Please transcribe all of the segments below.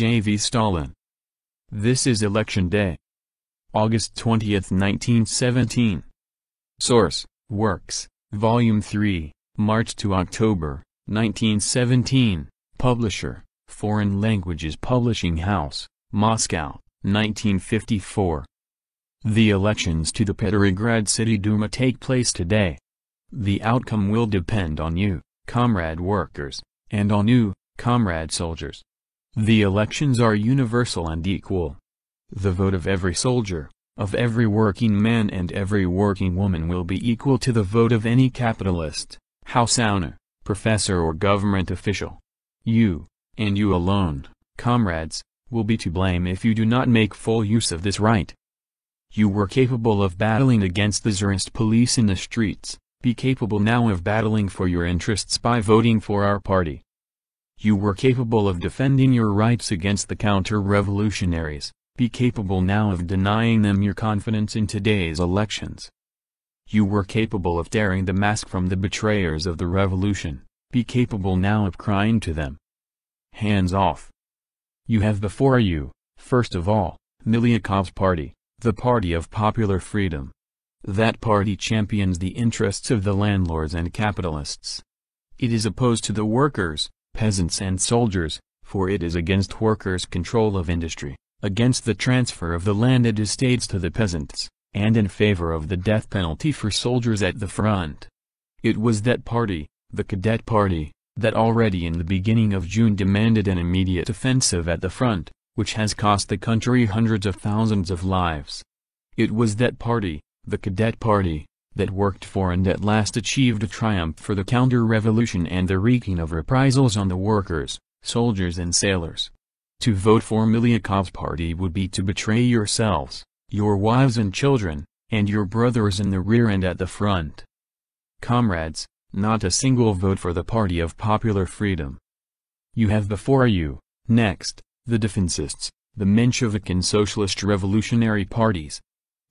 SJV Stalin. This is Election Day. August 20, 1917. Source: Works, Volume 3, March to October, 1917. Publisher: Foreign Languages Publishing House, Moscow, 1954. The elections to the Petrograd City Duma take place today. The outcome will depend on you, comrade workers, and on you, comrade soldiers. The elections are universal and equal. The vote of every soldier, of every working man and every working woman will be equal to the vote of any capitalist, house owner, professor or government official. You, and you alone, comrades, will be to blame if you do not make full use of this right. You were capable of battling against the Tsarist police in the streets. Be capable now of battling for your interests by voting for our party. You were capable of defending your rights against the counter-revolutionaries. Be capable now of denying them your confidence in today's elections. You were capable of tearing the mask from the betrayers of the revolution. Be capable now of crying to them, hands off. You have before you, first of all, Milyukov's party, the Party of Popular Freedom. That party champions the interests of the landlords and capitalists. It is opposed to the workers, peasants and soldiers, for it is against workers' control of industry, against the transfer of the landed estates to the peasants, and in favor of the death penalty for soldiers at the front. It was that party, the Cadet Party, that already in the beginning of June demanded an immediate offensive at the front, which has cost the country hundreds of thousands of lives. It was that party, the Cadet Party, that worked for and at last achieved a triumph for the counter-revolution and the wreaking of reprisals on the workers, soldiers and sailors. To vote for Milyukov's party would be to betray yourselves, your wives and children, and your brothers in the rear and at the front. Comrades, not a single vote for the Party of Popular Freedom. You have before you, next, the Defensists, the Menshevik and Socialist Revolutionary parties.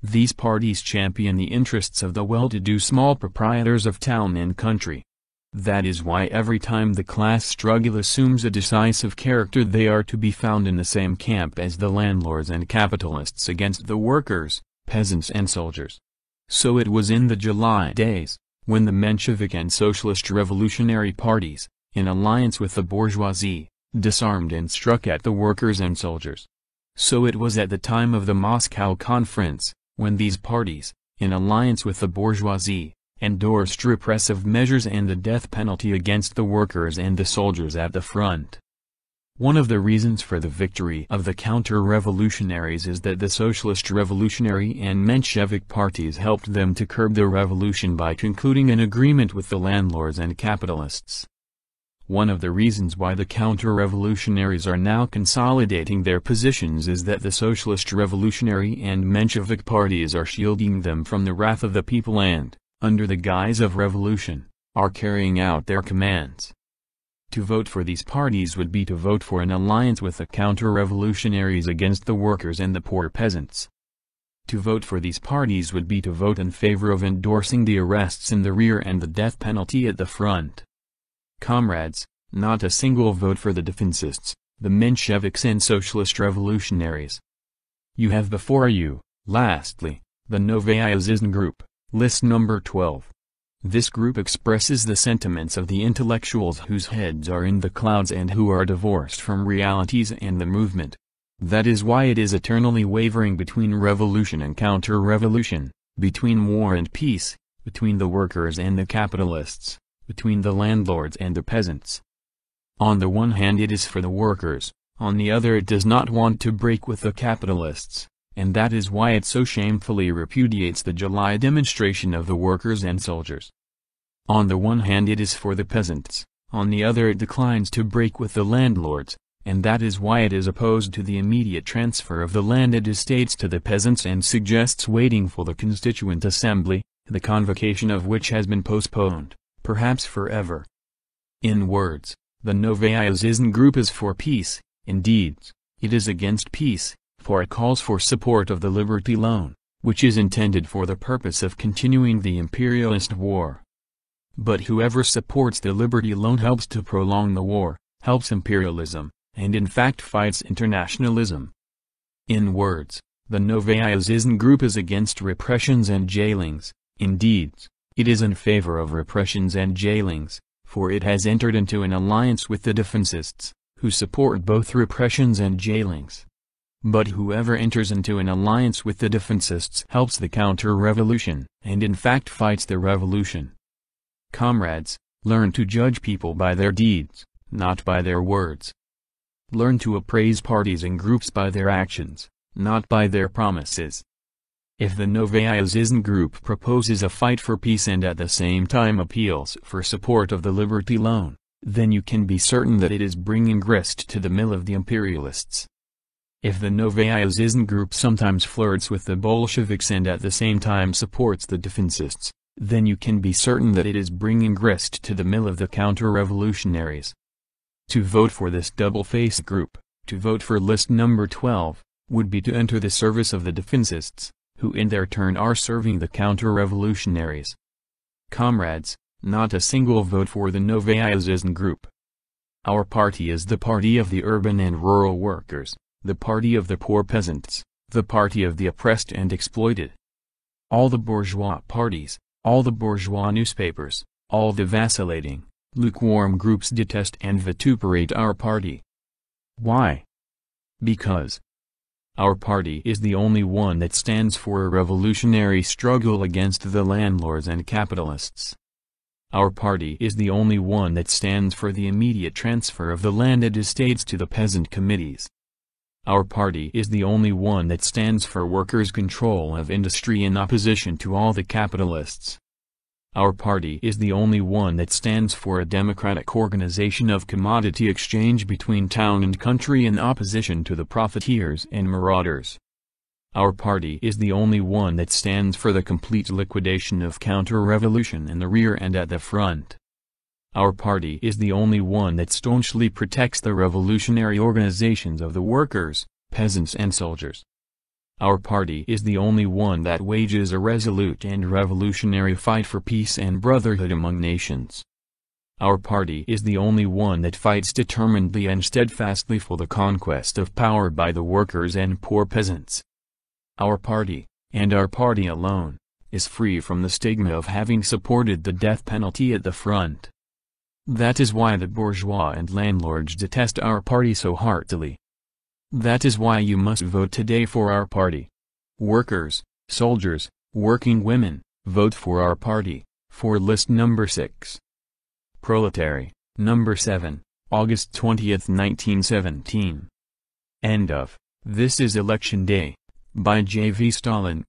These parties champion the interests of the well-to-do small proprietors of town and country. That is why every time the class struggle assumes a decisive character they are to be found in the same camp as the landlords and capitalists against the workers, peasants and soldiers. So it was in the July days, when the Menshevik and Socialist Revolutionary parties, in alliance with the bourgeoisie, disarmed and struck at the workers and soldiers. So it was at the time of the Moscow Conference, when these parties, in alliance with the bourgeoisie, endorsed repressive measures and the death penalty against the workers and the soldiers at the front. One of the reasons for the victory of the counter-revolutionaries is that the Socialist Revolutionary and Menshevik parties helped them to curb the revolution by concluding an agreement with the landlords and capitalists. One of the reasons why the counter-revolutionaries are now consolidating their positions is that the Socialist Revolutionary and Menshevik parties are shielding them from the wrath of the people and, under the guise of revolution, are carrying out their commands. To vote for these parties would be to vote for an alliance with the counter-revolutionaries against the workers and the poor peasants. To vote for these parties would be to vote in favor of endorsing the arrests in the rear and the death penalty at the front. Comrades, not a single vote for the Defensists, the Mensheviks and Socialist Revolutionaries. You have before you, lastly, the Novaya Zizn Group, list number 12. This group expresses the sentiments of the intellectuals whose heads are in the clouds and who are divorced from realities and the movement. That is why it is eternally wavering between revolution and counter-revolution, between war and peace, between the workers and the capitalists, between the landlords and the peasants. On the one hand it is for the workers, on the other it does not want to break with the capitalists, and that is why it so shamefully repudiates the July demonstration of the workers and soldiers. On the one hand it is for the peasants, on the other it declines to break with the landlords, and that is why it is opposed to the immediate transfer of the landed estates to the peasants and suggests waiting for the Constituent Assembly, the convocation of which has been postponed, perhaps forever. In words, the Novaya Zizn Group is for peace. In deeds, it is against peace, for it calls for support of the Liberty Loan, which is intended for the purpose of continuing the imperialist war. But whoever supports the Liberty Loan helps to prolong the war, helps imperialism, and in fact fights internationalism. In words, the Novaya Zhizn group is against repressions and jailings. In deeds, it is in favor of repressions and jailings, for it has entered into an alliance with the defensists, who support both repressions and jailings. But whoever enters into an alliance with the defensists helps the counter-revolution, and in fact fights the revolution. Comrades, learn to judge people by their deeds, not by their words. Learn to appraise parties and groups by their actions, not by their promises. If the Novaya Zhizn group proposes a fight for peace and at the same time appeals for support of the Liberty Loan, then you can be certain that it is bringing grist to the mill of the imperialists. If the Novaya Zhizn group sometimes flirts with the Bolsheviks and at the same time supports the defensists, then you can be certain that it is bringing grist to the mill of the counter-revolutionaries. To vote for this double-faced group, to vote for list number 12, would be to enter the service of the defensists, who in their turn are serving the counter-revolutionaries. Comrades, not a single vote for the Novaya Zhizn group. Our party is the party of the urban and rural workers, the party of the poor peasants, the party of the oppressed and exploited. All the bourgeois parties, all the bourgeois newspapers, all the vacillating, lukewarm groups detest and vituperate our party. Why? Because our party is the only one that stands for a revolutionary struggle against the landlords and capitalists. Our party is the only one that stands for the immediate transfer of the landed estates to the peasant committees. Our party is the only one that stands for workers' control of industry in opposition to all the capitalists. Our party is the only one that stands for a democratic organization of commodity exchange between town and country in opposition to the profiteers and marauders. Our party is the only one that stands for the complete liquidation of counter-revolution in the rear and at the front. Our party is the only one that staunchly protects the revolutionary organizations of the workers, peasants and soldiers. Our party is the only one that wages a resolute and revolutionary fight for peace and brotherhood among nations. Our party is the only one that fights determinedly and steadfastly for the conquest of power by the workers and poor peasants. Our party, and our party alone, is free from the stigma of having supported the death penalty at the front. That is why the bourgeois and landlords detest our party so heartily. That is why you must vote today for our party. Workers, soldiers, working women, vote for our party, for list number 6. Proletary, number 7, August 20th, 1917. End of. This is Election Day, by J.V. Stalin,